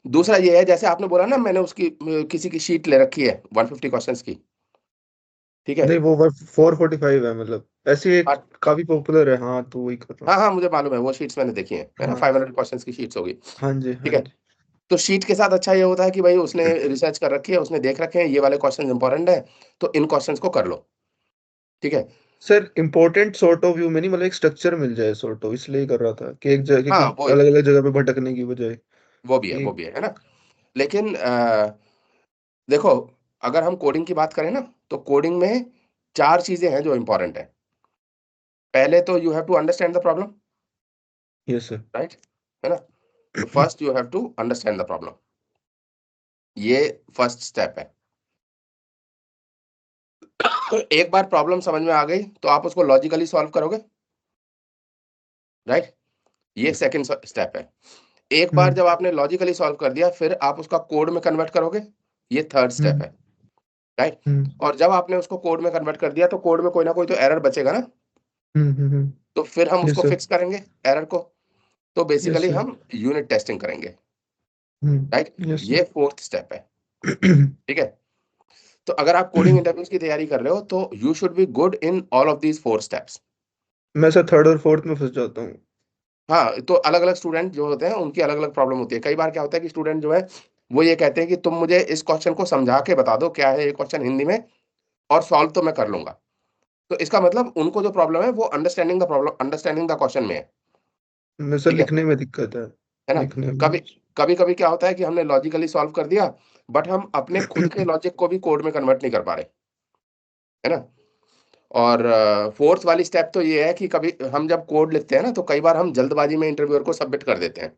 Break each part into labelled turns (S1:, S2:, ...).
S1: दूसरा ये है, जैसे आपने बोला ना मैंने उसकी किसी की शीट ले रखी है 150 क्वेश्चंस की, ठीक है?
S2: नहीं, वो 445 है, मतलब ऐसी एक
S1: हाँ,
S2: काफी पॉपुलर है। हाँ, तो वही कर रहा हूँ।
S1: हाँ, हाँ, मुझे मालूम है, वो शीट्स मैंने देखी हैं, है ना?
S2: हाँ
S1: 500 क्वेश्चंस की शीट्स होगी,
S2: हाँ जी, हाँ
S1: ठीक है?
S2: जी।
S1: तो शीट के साथ अच्छा ये होता है कि भाई उसने रिसर्च कर रखी है, उसने देख रखे हैं ये वाले क्वेश्चंस इंपॉर्टेंट है, तो इन क्वेश्चंस को कर लो, ठीक है?
S2: Sir, important sort of view में नहीं, मतलब एक स्ट्रक्चर मिल जाए सॉर्ट ऑफ, इसलिए कर रहा था कि एक जगह
S1: हाँ,
S2: की
S1: वो
S2: अलग अलग जगह पे भटकने की बजाय
S1: वो भी है, वो
S2: एक।
S1: भी है ना? लेकिन देखो, अगर हम कोडिंग की बात करें ना, तो कोडिंग में 4 चीज़ें हैं जो इम्पोर्टेंट है। पहले तो you have to understand the problem,
S2: yes sir.
S1: Right? है ना? तो first you have to understand the problem, ये फर्स्ट स्टेप है। तो एक बार प्रॉब्लम समझ में आ गई, तो आप उसको लॉजिकली सॉल्व करोगे, राइट? ये सेकंड स्टेप है। एक बार
S2: हम्म
S1: जब आपने लॉजिकली सॉल्व कर दिया, फिर आप उसका कोड में कन्वर्ट करोगे, ये थर्ड स्टेप
S2: हम्म
S1: है, राइट?
S2: हम्म
S1: और जब आपने उसको कोड में कन्वर्ट कर दिया, तो कोड में कोई ना कोई तो एरर बचेगा ना, तो फिर हम
S2: यस
S1: उसको
S2: सर।
S1: फिक्स करेंगे एरर को। तो
S2: यस
S1: बेसिकली
S2: सर।
S1: हम यूनिट टेस्टिंग करेंगे, राइट?
S2: हम्म। यस
S1: ये फोर्थ स्टेप है, ठीक है? तो अगर आप कोडिंग इंटरव्यूज की तैयारी कर रहे हो, तो you should be good in all of these four steps.
S2: मैं सर थर्ड और फोर्थ में फंस जाता हूँ।
S1: हाँ, तो अलग-अलग स्टूडेंट जो होते हैं, उनकी अलग-अलग प्रॉब्लम होती है। कई बार क्या होता है कि स्टूडेंट जो है, वो ये कहते हैं कि तुम मुझे इस क्वेश्चन को समझा के बता दो, क्या है ये क्वेश्चन हिंदी में, और सॉल्व तो मैं कर लूँगा। तो इसका मतलब उनको जो प्रॉब्लम है, वो अंडरस्टैंडिंग द क्वेश्चन में है,
S2: मैं सर
S1: ठीक है?
S2: लिखने में दिक्कत है।
S1: है ना?
S2: लिखने में।
S1: कभी कभी-कभी क्या होता है कि हमने लॉजिकली सॉल्व कर दिया, बट हम अपने खुद के लॉजिक को भी कोड में कन्वर्ट नहीं कर पा रहे, है ना? और फोर्थ वाली स्टेप तो ये है कि कभी हम जब कोड लिखते हैं ना, तो कई बार हम जल्दबाजी में इंटरव्यूअर को सबमिट कर देते हैं,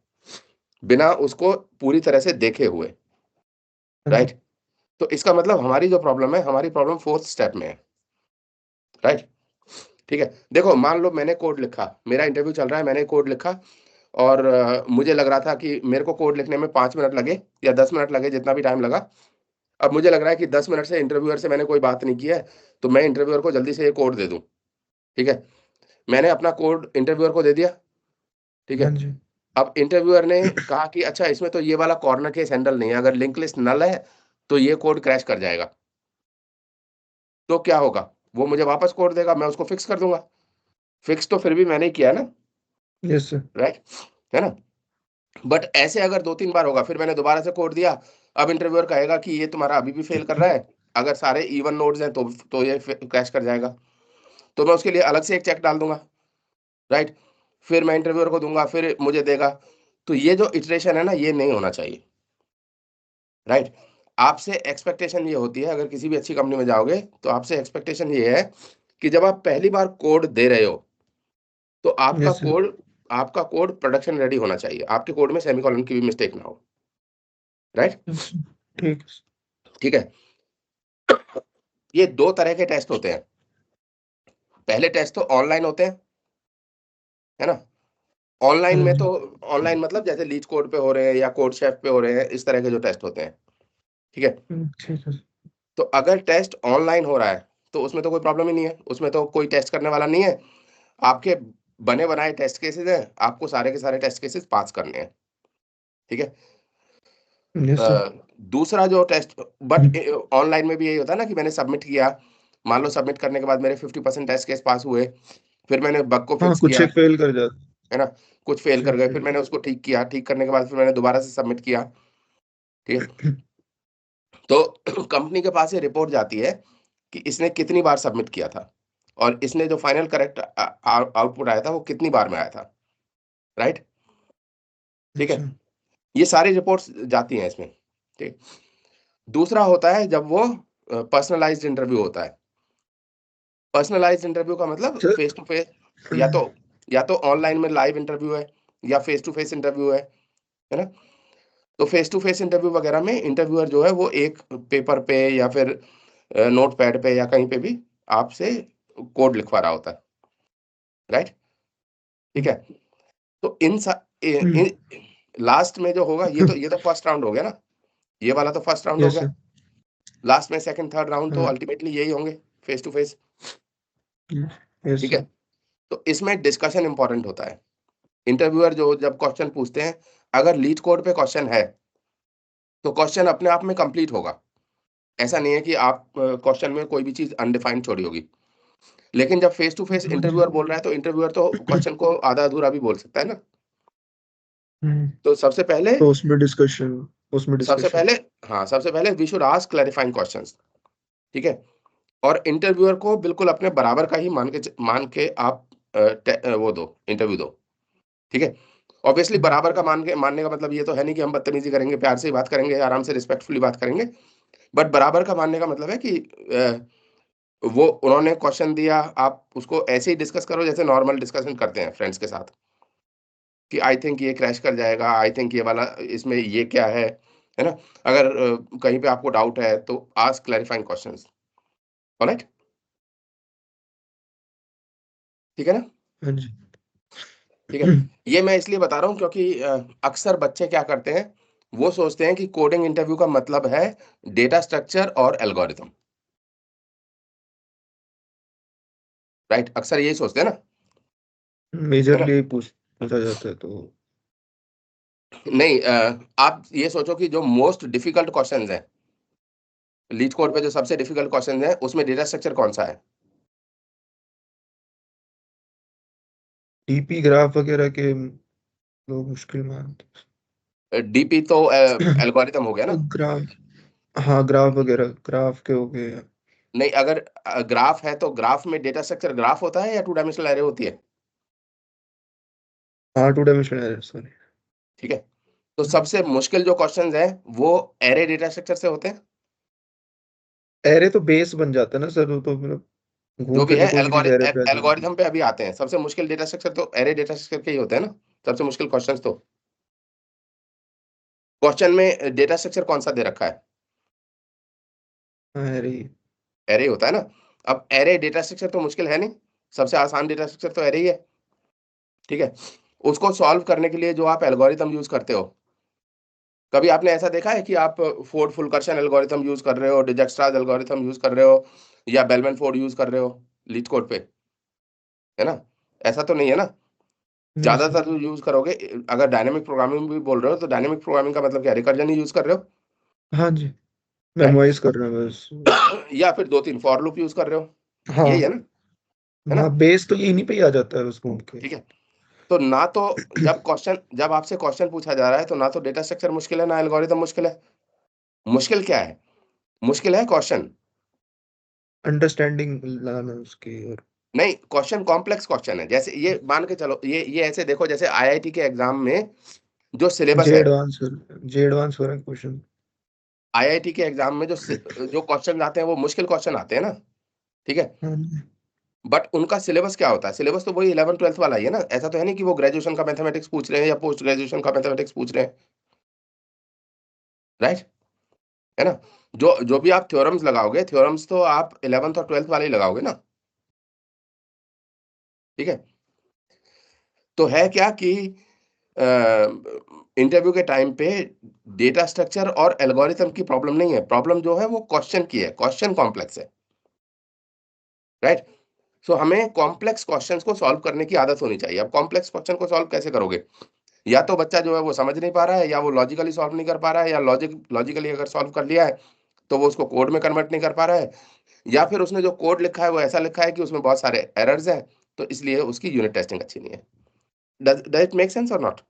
S1: बिना उसको पूरी तरह से देखे हुए,
S2: हाँ जी।
S1: राइट? तो इसका मतलब हमारी जो प्रॉब्लम है, हमारी प्रॉब्लम फोर्थ स्टेप में है, राइट? ठीक है? देखो, मान लो मैंने कोड लिखा, मेरा इंटरव्यू चल रहा है, मैंने कोड लिखा, और मुझे लग रहा था कि मेरे को कोड लिखने में 5 मिनट लगे या 10 मिनट लगे, जितना भी टाइम लगा। अब मुझे लग रहा है कि 10 मिनट से इंटरव्यूअर से मैंने कोई बात नहीं की है, तो मैं इंटरव्यूअर को जल्दी से ये कोड दे दूँ, ठीक है? मैंने अपना कोड इंटरव्यूअर को दे दिया, ठीक
S2: हाँ
S1: है?
S2: जी।
S1: अब इंटरव्यूअर ने कहा कि अच्छा, इसमें तो ये वाला कॉर्नर केस हैंडल नहीं है, अगर लिंक लिस्ट नल है, तो ये कोड क्रैश कर जाएगा। तो क्या होगा? वो मुझे वापस कोड देगा, मैं उसको फिक्स कर दूँगा। फिक्स तो फिर भी मैंने ही किया ना,
S2: यस सर।
S1: राइट? है ना? बट ऐसे अगर 2-3 बार होगा, फिर मैंने दोबारा से कोड दिया, अब इंटरव्यूअर कहेगा कि ये तुम्हारा अभी भी फेल कर रहा है, अगर सारे इवन नोड्स हैं, तो ये क्रैश कर जाएगा। तो मैं उसके लिए अलग से एक चेक डाल दूँगा, राइट? फिर मैं इंटरव्यूअर को दूँगा, फिर मुझे देगा। तो ये जो इटरेशन है ना, ये नहीं होना चाहिए, राइट? आपसे एक्सपेक्टेशन ये होती है, अगर किसी भी अच्छी कंपनी में जाओगे, तो आपसे एक्सपेक्टेशन ये है कि जब आप पहली बार कोड दे रहे हो, तो
S2: यस सर।
S1: आपका कोड प्रोडक्शन रेडी होना चाहिए। आपके कोड में सेमीकोलन की भी मिस्टेक ना हो, राइट?
S2: Yes sir. ठीक है।
S1: ठीक है? ये 2 तरह के टेस्ट होते हैं। पहले टेस्ट तो ऑनलाइन होते हैं, है ना? ऑनलाइन
S2: हाँ
S1: में तो,
S2: जी।
S1: ऑनलाइन मतलब जैसे लीड कोड पे हो रहे हैं या कोड शेफ पे हो रहे हैं, इस तरह के जो टेस्ट होते हैं, ठीक है?
S2: ठीक है।
S1: तो अगर टेस्ट ऑनलाइन हो रहा है, तो उसमें तो कोई प्रॉब्लम ही नहीं है, उसमें तो कोई टेस्ट करने वाला नहीं है। आपके बने-बनाए टेस्ट केसेज़ हैं, आपको सारे के सारे टेस्ट केसेज़ पास करने हैं, ठीक है?
S2: Yes sir.
S1: दूसरा जो टेस्ट, बट ऑनलाइन में भी यही होता है ना कि मैंने सबमिट किया, मान लो सबमिट करने के बाद मेरे 50% टेस्ट केस पास हुए, फिर मैंने बग को
S2: हाँ,
S1: फिक्स
S2: कुछ
S1: किया,
S2: एक फेल कर जाता।
S1: है ना? कुछ फेल
S2: कुछ
S1: कर
S2: एक
S1: गए, फिर
S2: फेल
S1: मैंने उसको ठीक किया, ठीक करने के बाद फिर मैंने दोबारा से सबमिट किया, ठीक है?
S2: कर।
S1: तो कंपनी के पास ये रिपोर्ट जाती है कि इसने कितनी बार सबमिट किया था, और इसने जो फाइनल करेक्ट आउटपुट आया था, वो कितनी बार में आया था, राइट? ठीक है?
S2: अच्छा।
S1: ये सारी रिपोर्ट्स जाती हैं इसमें, ठीक। दूसरा होता है जब वो पर्सनलाइज़्ड इंटरव्यू होता है। पर्सनलाइज़्ड इंटरव्यू का मतलब
S2: सर।
S1: फेस टू फेस, या तो ऑनलाइन में लाइव इंटरव्यू है, या फेस टू फेस इंटरव्यू है ना? तो फेस टू फेस इंटरव्यू वगैरह में इंटरव्यूअर जो है, वो एक पेपर पे या फिर नोटपैड पे या कहीं पे भी आपसे कोड लिखवा रहा होता है, राइट? ठीक है? तो इन लास्ट में जो होगा, ये तो फर्स्ट राउंड हो गया ना, ये वाला तो फर्स्ट राउंड हो
S2: यस
S1: गया।
S2: सर।
S1: लास्ट में सेकंड, थर्ड राउंड तो
S2: हाँ।
S1: अल्टीमेटली यही होंगे, फेस टू फेस,
S2: यस
S1: ठीक है?
S2: सर।
S1: तो इसमें डिस्कशन इम्पोर्टेंट होता है। इंटरव्यूअर जो जब क्वेश्चन पूछते हैं, अगर लीड कोड पे क्वेश्चन है, तो क्वेश्चन अपने आप में कंप्लीट होगा। ऐसा नहीं है कि आप क्वेश्चन में कोई भी चीज़ अनडिफाइंड छोड़ी होगी। लेकिन जब फेस टू फेस
S2: हाँ जी।
S1: इंटरव्यूअर बोल रहा है, तो इंटरव्यूअर तो क्वेश्चन को आधा-अधूरा भी बोल सकता है ना।
S2: हुँ,
S1: तो
S2: तो उसमें
S1: सबसे
S2: डिस्कशन।
S1: पहले हाँ, सबसे पहले we should ask clarifying questions, ठीक है? और इंटरव्यूअर को बिल्कुल अपने बराबर का ही मान के आप वो दो, इंटरव्यू दो, ठीक है? ऑब्वियसली
S2: हुँ,
S1: बराबर का मानने का मतलब ये तो है नहीं कि हम बदतमीज़ी करेंगे, प्यार से ही बात करेंगे, आराम से रिस्पेक्टफुली बात करेंगे। बट बराबर का मानने का मतलब है कि वो उन्होंने क्वेश्चन दिया, आप उसको ऐसे ही डिस्कस करो जैसे नॉर्मल डिस्कशन करते हैं फ्रेंड्स के साथ, कि आई थिंक ये क्रैश कर जाएगा, आई थिंक ये वाला इसमें ये क्या है ना? अगर कहीं पे आपको डाउट है तो आस्क क्लैरिफाइंग क्वेश्चन्स, ऑलराइट? ठीक है ना?
S2: हाँ जी।
S1: ठीक है। ये मैं इसलिए बता रहा हूँ क्योंकि अक्सर बच्चे क्या करते हैं, वो सोचते हैं कि कोडिंग इंटरव्यू का मतलब है डेटा स्ट्रक्चर और एल्गोरिथम, राइट? अक्सर यही सोचते हैं ना, है ना?
S2: मेजरली पूछा जाता है तो
S1: नहीं आप ये सोचो कि जो मोस्ट डिफिकल्ट क्वेश्चंस हैं, लीड कोड पे जो सबसे डिफिकल्ट क्वेश्चंस हैं, उसमें डेटा स्ट्रक्चर कौन-सा है?
S2: डीपी ग्राफ वगैरह के लोग मुश्किल मानते
S1: डीपी तो एल्गोरिथम हो गया
S2: हैं।
S1: ना?
S2: ग्राफ, हाँ, ग्राफ वगैरह ग्राफ के हो गए।
S1: नहीं अगर ग्राफ है तो ग्राफ में डेटा स्ट्रक्चर ग्राफ होता है या टू डायमेंशनल अरे होती है?
S2: हाँ, 2 डायमेंशनल एरर, सॉरी।
S1: ठीक है। तो सबसे मुश्किल जो क्वेश्चंस हैं, वो एरे डेटा स्ट्रक्चर से होते हैं।
S2: एरे तो बेस बन जाता है ना सर, वो तो मतलब
S1: जो
S2: घूम
S1: भी
S2: फिर
S1: है
S2: के कोई भी चीज़ एरे पे आ जाएगी।
S1: एल्गोरिथम पे अभी आते हैं। सबसे मुश्किल डेटा स्ट्रक्चर तो एरे डेटा स्ट्रक्चर के ही होते हैं ना, सबसे मुश्किल क्वेश्चंस तो। क्वेश्चन में डेटा स्ट्रक्चर कौन-सा दे रखा है?
S2: हाँ, एरे ही।
S1: एरे होता है ना। अब एरे डेटा स्ट्रक्चर तो मुश्किल है नहीं, सबसे आसान डेटा स्ट्रक्चर तो एरे ही है, ठीक है? उसको सॉल्व करने के लिए जो आप एल्गोरिथम यूज़ करते हो, कभी आपने ऐसा देखा है कि आप फोर्ड फुल्करशन एल्गोरिथम यूज़ कर रहे हो, डिजक्स्ट्रास एल्गोरिथम यूज़ कर रहे हो या बेलमैन फोर्ड यूज़ कर रहे हो लीड कोड पे, है ना? ऐसा तो नहीं है ना?
S2: नहीं सर।
S1: ज़्यादातर जो यूज़ करोगे अगर डायनामिक प्रोग्रामिंग भी बोल रहे हो, तो डायनामिक प्रोग्रामिंग का मतलब क्या है? रिकर्जन ही यूज़ कर रहे हो,
S2: हाँ जी,
S1: राइट?
S2: मेमोराइज़ कर रहे हैं बस।
S1: या फिर 2-3 फॉर लूप यूज़ कर रहे हो, यही है
S2: हाँ,
S1: ना? है ना?
S2: हाँ, बेस तो इन्हीं पे ही आ जाता है बस घूम के।
S1: ठीक है। तो ना तो जब आपसे क्वेश्चन पूछा जा रहा है, तो ना तो डेटा स्ट्रक्चर मुश्किल है, ना एल्गोरिथम मुश्किल है। मुश्किल क्या है? मुश्किल है क्वेश्चन।
S2: अंडरस्टैंडिंग लाना उसकी और
S1: नहीं, क्वेश्चन कॉम्प्लेक्स क्वेश्चन है। जैसे ये मान के चलो, ये ऐसे देखो जैसे आईआईटी के एग्ज़ाम में जो सिलेबस है,
S2: जे एडवांस हो रहा है क्वेश्चन।
S1: आईआईटी के एग्ज़ाम में जो क्वेश्चन आते हैं, वो मुश्किल क्वेश्चन आते हैं ना, ठीक है?
S2: हाँ जी।
S1: बट उनका सिलेबस क्या होता है? सिलेबस तो वही 11th-12th वाला ही है ना। ऐसा तो है नहीं कि वो ग्रेजुएशन का मैथमेटिक्स पूछ रहे हैं या पोस्ट ग्रेजुएशन का मैथमेटिक्स पूछ रहे हैं, राइट? है ना? जो भी आप थ्योरम्स लगाओगे, थ्योरम्स तो आप 11th और 12th वाले ही लगाओगे ना, ठीक है? तो है क्या कि अ, इंटरव्यू के टाइम पे डेटा स्ट्रक्चर और एल्गोरिथम की प्रॉब्लम नहीं है। प्रॉब्लम जो है वो क्वेश्चन की है, क्वेश्चन कॉम्प्लेक्स है, राइट? सो हमें कॉम्प्लेक्स क्वेश्चन्स को सॉल्व करने की आदत होनी चाहिए। अब कॉम्प्लेक्स क्वेश्चन को सॉल्व कैसे करोगे? या तो बच्चा जो है वो समझ नहीं पा रहा है, या वो लॉजिकली सॉल्व नहीं कर पा रहा है, या लॉजिकली अगर सॉल्व कर लिया है, तो वो उसको कोड में कन्वर्ट नहीं कर पा रहा है, या फिर उसने जो कोड लिखा है वो ऐसा लिखा है कि उसमें बहुत सारे एरर्स हैं, तो इसलिए उसकी यूनिट टेस्टिंग अच्छी नहीं है। डज़ इट मेक सेंस और नॉट?